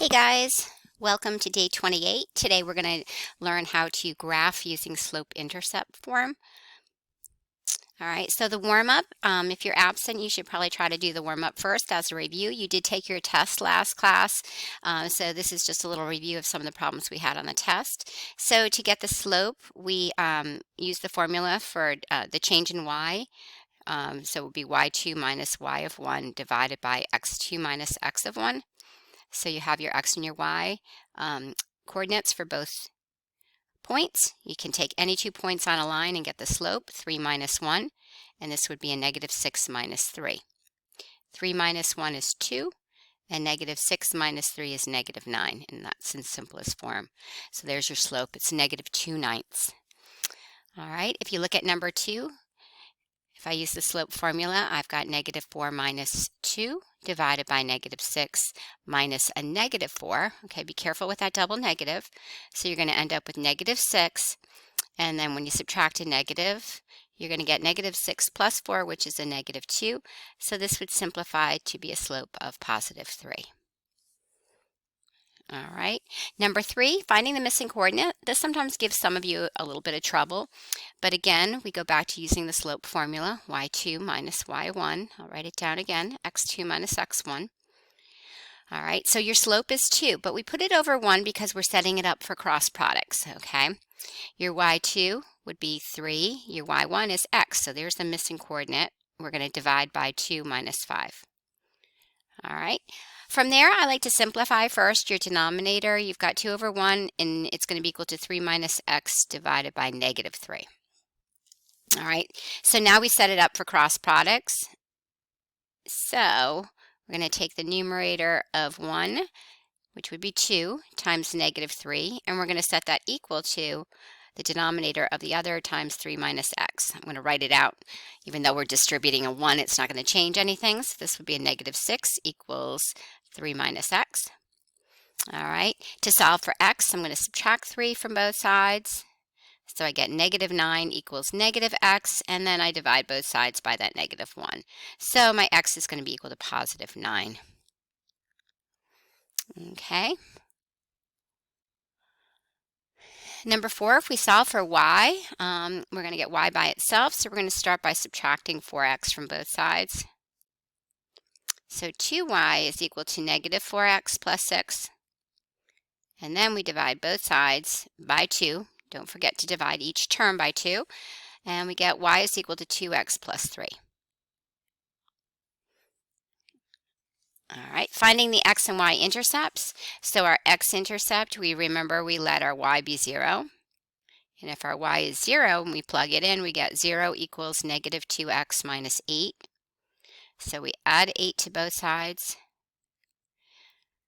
Hey guys, welcome to day 28. Today we're going to learn how to graph using slope-intercept form. All right, so the warm-up, if you're absent, you should probably try to do the warm-up first as a review. You did take your test last class, so this is just a little review of some of the problems we had on the test. So to get the slope, we use the formula for the change in y. So it would be y2 minus y of 1 divided by x2 minus x of 1. So you have your x and your y coordinates for both points. You can take any 2 points on a line and get the slope, 3 minus 1, and this would be a negative 6 minus 3. 3 minus 1 is 2, and negative 6 minus 3 is negative 9, and that's in simplest form. So there's your slope. It's negative 2/9. All right, if you look at number 2, if I use the slope formula, I've got negative 4 minus 2 divided by negative 6 minus a negative 4. Okay, be careful with that double negative. So you're going to end up with negative 6. And then when you subtract a negative, you're going to get negative 6 plus 4, which is a negative 2. So this would simplify to be a slope of positive 3. All right, number 3, finding the missing coordinate. This sometimes gives some of you a little bit of trouble, but again, we go back to using the slope formula, y2 minus y1. I'll write it down again, x2 minus x1. All right, so your slope is 2, but we put it over 1 because we're setting it up for cross products, okay? Your y2 would be 3, your y1 is x, so there's the missing coordinate. We're going to divide by 2 minus 5. All right. From there, I like to simplify first your denominator. You've got 2 over 1, and it's going to be equal to 3 minus x divided by negative 3. All right, so now we set it up for cross products. So we're going to take the numerator of 1, which would be 2, times negative 3, and we're going to set that equal to the denominator of the other times 3 minus x. I'm going to write it out. Even though we're distributing a 1, it's not going to change anything. So this would be a negative 6 equals 3 minus x. All right, to solve for x, I'm going to subtract 3 from both sides. So I get negative 9 equals negative x, and then I divide both sides by that negative 1. So my x is going to be equal to positive 9. Okay. Number 4, if we solve for y, we're going to get y by itself. So we're going to start by subtracting 4x from both sides. So 2y is equal to negative 4x plus 6. And then we divide both sides by 2. Don't forget to divide each term by 2. And we get y is equal to 2x plus 3. All right, finding the x and y intercepts. So our x-intercept, we remember we let our y be 0. And if our y is 0 and we plug it in, we get 0 equals negative 2x minus 8. So we add 8 to both sides.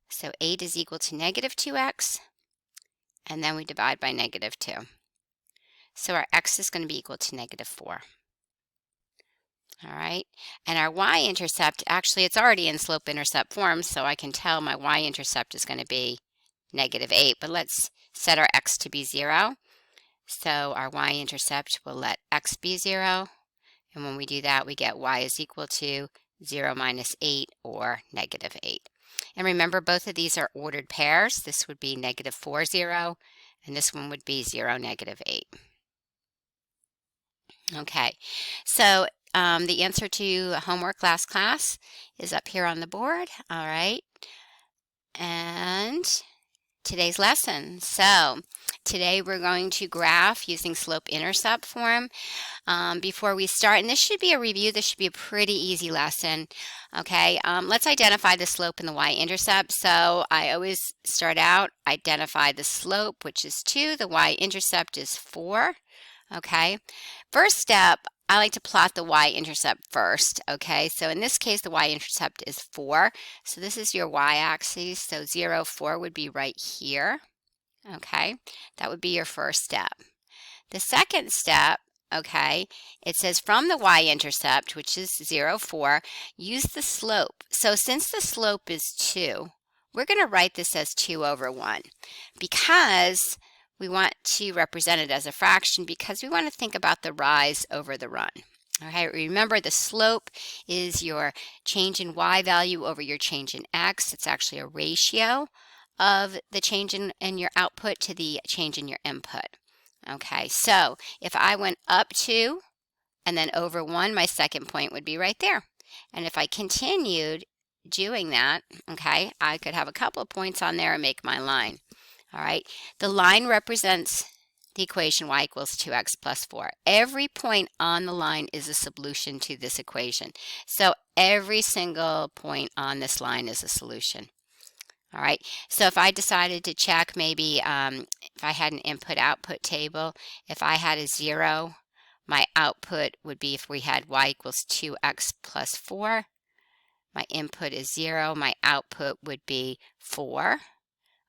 So 8 is equal to negative 2x. And then we divide by negative 2. So our x is going to be equal to negative 4. All right, and our y-intercept, actually it's already in slope-intercept form, so I can tell my y-intercept is going to be negative 8, but let's set our x to be 0. So our y-intercept will let x be 0, and when we do that, we get y is equal to 0 minus 8, or negative 8. And remember, both of these are ordered pairs. This would be negative 4, 0, and this one would be 0, negative 8. Okay, so the answer to homework last class is up here on the board. All right, and today's lesson. So today we're going to graph using slope-intercept form. Before we start, and this should be a review, this should be a pretty easy lesson. Okay, let's identify the slope and the y-intercept. So I always start out, identify the slope, which is 2, the y-intercept is 4. Okay, first step, I like to plot the y-intercept first. Okay, so in this case, the y-intercept is 4. So this is your y-axis. So 0, 4 would be right here. Okay, that would be your first step. The second step, okay, it says from the y-intercept, which is 0, 4, use the slope. So since the slope is 2, we're going to write this as 2 over 1 because we want to represent it as a fraction because we want to think about the rise over the run. Okay, remember the slope is your change in y value over your change in x. It's actually a ratio of the change in your output to the change in your input. Okay, so if I went up 2 and then over 1, my second point would be right there. And if I continued doing that, okay, I could have a couple of points on there and make my line. All right, the line represents the equation y equals 2x plus 4. Every point on the line is a solution to this equation. So every single point on this line is a solution. All right, so if I decided to check maybe if I had an input-output table, if I had a 0, my output would be if we had y equals 2x plus 4. My input is 0, my output would be 4.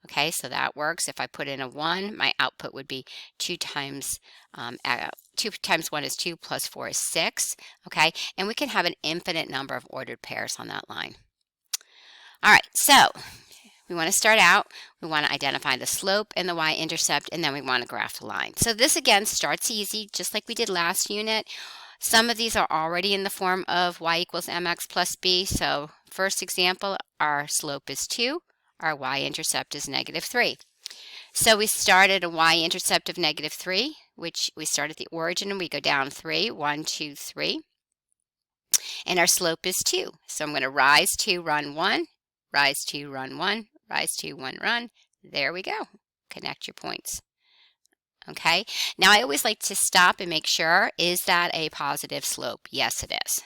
Okay, so that works. If I put in a 1, my output would be 2 times 2 times 1 is 2 plus 4 is 6. Okay, and we can have an infinite number of ordered pairs on that line. All right, so we want to start out, we want to identify the slope and the y-intercept, and then we want to graph the line. So this again starts easy, just like we did last unit. Some of these are already in the form of y equals mx plus b. So first example, our slope is 2, our y-intercept is -3. So we start at a y-intercept of -3, which we start at the origin and we go down 3, 1, 2, 3. And our slope is 2. So I'm going to rise 2, run 1, rise 2, run 1, rise 2, 1, run. There we go. Connect your points. Okay, now I always like to stop and make sure, is that a positive slope? Yes, it is.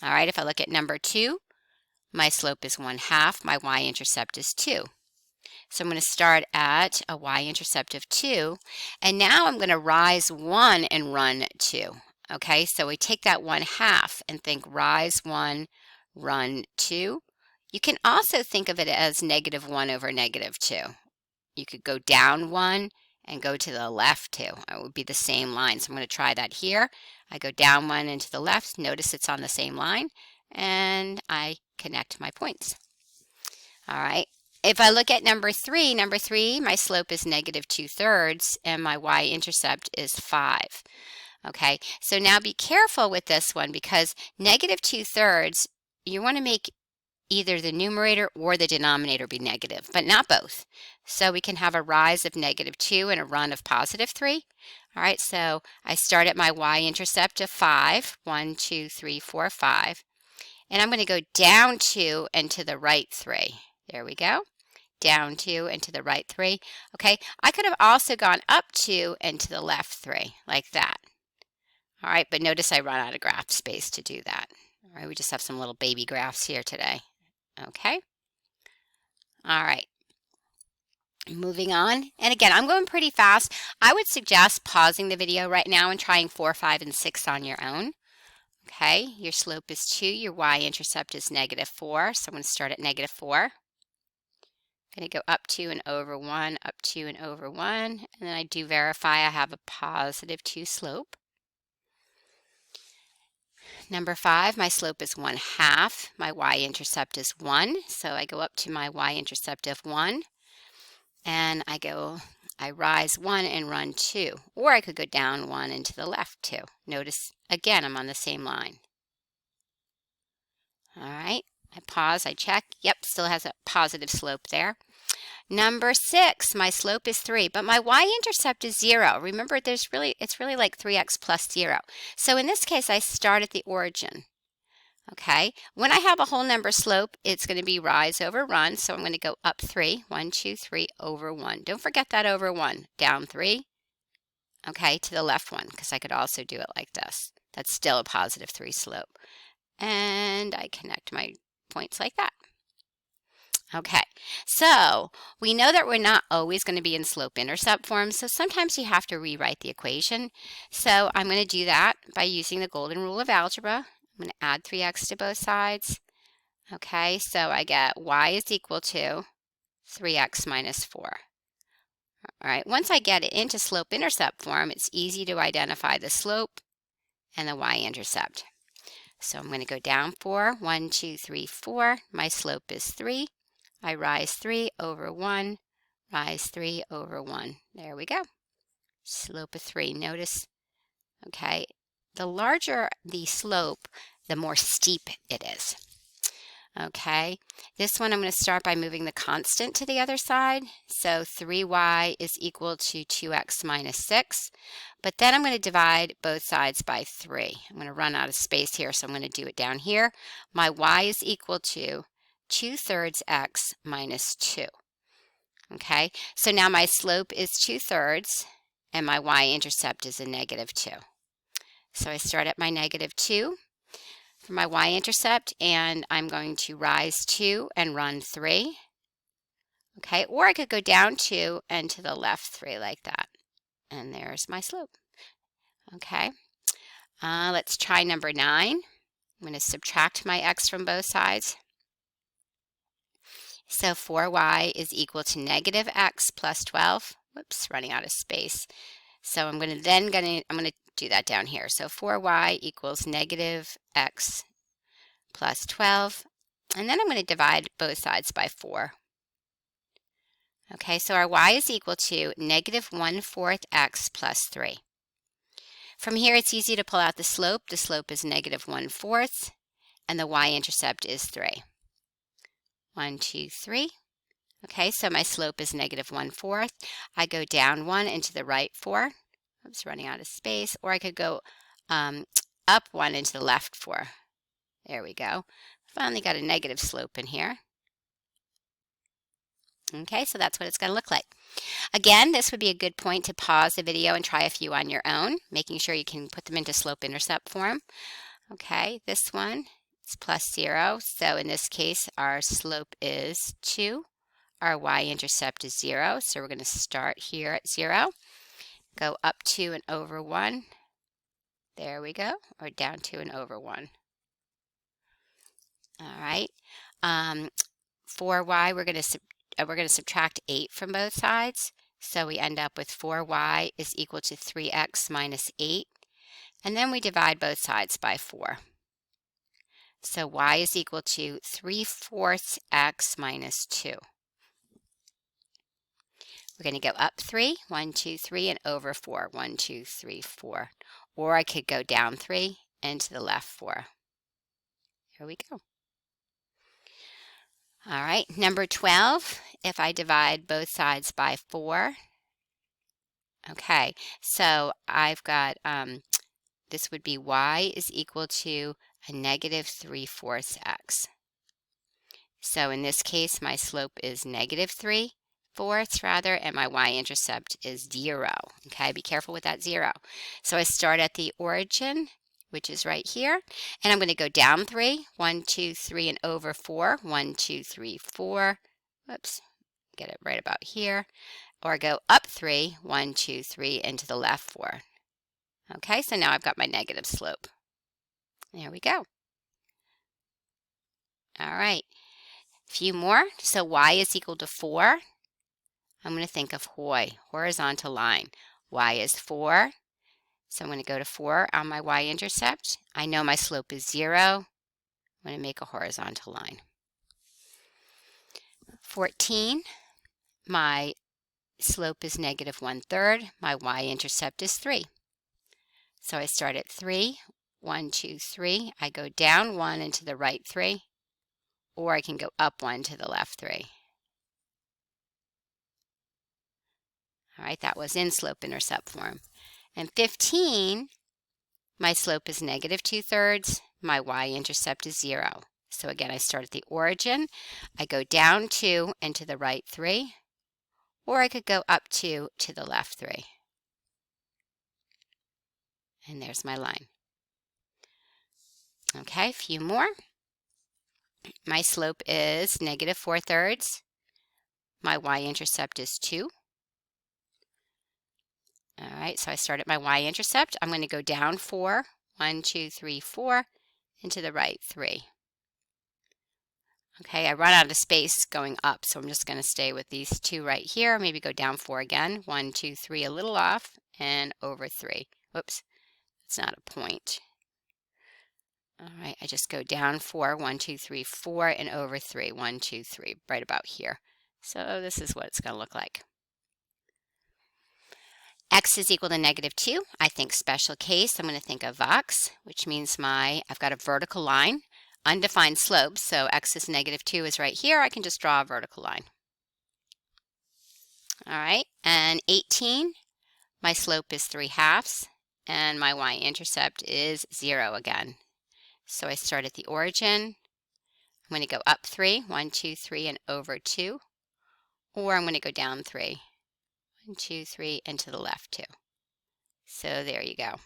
All right, if I look at number 2, my slope is 1/2, my y-intercept is 2. So I'm going to start at a y-intercept of 2, and now I'm going to rise 1 and run 2. Okay, so we take that 1/2 and think rise 1, run 2. You can also think of it as -1 over -2. You could go down 1 and go to the left 2. It would be the same line. So I'm going to try that here. I go down 1 and to the left. Notice it's on the same line, and I connect my points. All right. If I look at number 3, my slope is -2/3 and my y-intercept is 5. Okay, so now be careful with this one because -2/3, you want to make either the numerator or the denominator be negative, but not both. So we can have a rise of -2 and a run of +3. All right, so I start at my y-intercept of 5, 1, 2, 3, 4, 5. And I'm going to go down 2 and to the right 3. There we go. Down 2 and to the right 3. Okay, I could have also gone up 2 and to the left 3, like that. All right, but notice I run out of graph space to do that. All right, we just have some little baby graphs here today. Okay. All right. Moving on. And again, I'm going pretty fast. I would suggest pausing the video right now and trying 4, 5, and 6 on your own. Okay, your slope is 2, your y-intercept is -4, so I'm going to start at -4. I'm going to go up 2 and over 1, up 2 and over 1, and then I do verify I have a +2 slope. Number 5, my slope is 1/2, my y-intercept is 1, so I go up to my y-intercept of 1, and I rise 1 and run 2, or I could go down 1 and to the left 2. Notice, again, I'm on the same line. All right, I pause, I check. Yep, still has a positive slope there. Number 6, my slope is 3, but my y-intercept is 0. Remember, it's really like 3x plus 0. So in this case, I start at the origin. Okay, when I have a whole number slope, it's going to be rise over run. So I'm going to go up 3, 1, 2, 3, over 1. Don't forget that over 1. Down 3, okay, to the left 1, because I could also do it like this. That's still a +3 slope. And I connect my points like that. Okay, so we know that we're not always going to be in slope-intercept form, so sometimes you have to rewrite the equation. So I'm going to do that by using the golden rule of algebra. I'm going to add 3x to both sides. Okay, so I get y is equal to 3x minus 4. All right, once I get it into slope-intercept form, it's easy to identify the slope and the y-intercept. So I'm going to go down 4, 1, 2, 3, 4. My slope is 3. I rise 3 over 1, rise 3 over 1. There we go. Slope of 3. Notice, okay, the larger the slope, the more steep it is. Okay, this one I'm going to start by moving the constant to the other side. So 3y is equal to 2x minus 6. But then I'm going to divide both sides by 3. I'm going to run out of space here, so I'm going to do it down here. My y is equal to 2/3 x minus 2. Okay, so now my slope is 2/3 and my y-intercept is a -2. So I start at my -2 for my y-intercept, and I'm going to rise 2 and run 3. Okay, or I could go down 2 and to the left 3 like that. And there's my slope. Okay, let's try number 9. I'm going to subtract my x from both sides. So 4y is equal to -x plus 12. Whoops, running out of space. So I'm going to do that down here. So 4y equals -x plus 12. And then I'm going to divide both sides by 4. Okay, so our y is equal to -1/4 x plus 3. From here, it's easy to pull out the slope. The slope is -1/4, and the y-intercept is 3. 1, 2, 3. Okay, so my slope is -1/4. I go down 1 and to the right 4. Oops, running out of space. Or I could go up 1 and to the left 4. There we go. Finally got a negative slope in here. Okay, so that's what it's going to look like. Again, this would be a good point to pause the video and try a few on your own, making sure you can put them into slope-intercept form. Okay, this one is plus 0. So in this case, our slope is 2. Our y-intercept is 0. So we're going to start here at 0. Go up 2 and over 1. There we go. Or down 2 and over 1. All right. 4y, we're going to subtract 8 from both sides. So we end up with 4y is equal to 3x minus 8. And then we divide both sides by 4. So y is equal to 3/4 x minus 2. We're going to go up 3, 1, 2, 3, and over 4, 1, 2, 3, 4. Or I could go down 3 and to the left 4. Here we go. All right, number 12, if I divide both sides by 4. Okay, so I've got, this would be y is equal to a -3/4 x. So in this case, my slope is -3/4 rather, and my y-intercept is 0. Okay, be careful with that 0. So I start at the origin, which is right here, and I'm going to go down 3, 1, 2, 3, and over 4, 1, 2, 3, 4. Whoops, get it right about here. Or go up 3, 1, 2, 3, and to the left 4. Okay, so now I've got my negative slope. There we go. All right, a few more. So y is equal to 4. I'm going to think of horizontal line. Y is 4. So I'm going to go to 4 on my y-intercept. I know my slope is 0. I'm going to make a horizontal line. 14, my slope is -1/3. My y-intercept is 3. So I start at 3, 1, 2, 3. I go down 1 and to the right 3. Or I can go up 1 to the left 3. All right, that was in slope-intercept form. And 15, my slope is -2/3. My y-intercept is 0. So again, I start at the origin. I go down 2 and to the right 3. Or I could go up 2 to the left 3. And there's my line. Okay, a few more. My slope is -4/3. My y-intercept is 2. All right, so I start at my y-intercept. I'm going to go down 4, 1, 2, 3, 4, and to the right 3. Okay, I run out of space going up, so I'm just going to stay with these 2 right here. Maybe go down 4 again. 1, 2, 3, a little off, and over 3. Whoops, it's not a point. All right, I just go down 4, 1, 2, 3, 4, and over 3. 1, 2, 3, right about here. So this is what it's going to look like. X is equal to -2. I think special case, I'm going to think of vox, which means I've got a vertical line. undefined slopes, so x is -2 is right here, I can just draw a vertical line. All right, and 18, my slope is 3/2, and my y-intercept is 0 again. So I start at the origin. I'm going to go up 3, 1, 2, 3, and over 2. Or I'm going to go down 3, 1, 2, 3, and to the left 2. So there you go.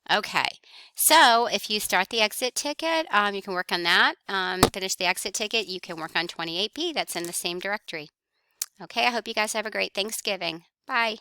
Okay, so if you start the exit ticket, you can work on that. Finish the exit ticket, you can work on 28B. That's in the same directory. Okay, I hope you guys have a great Thanksgiving. Bye.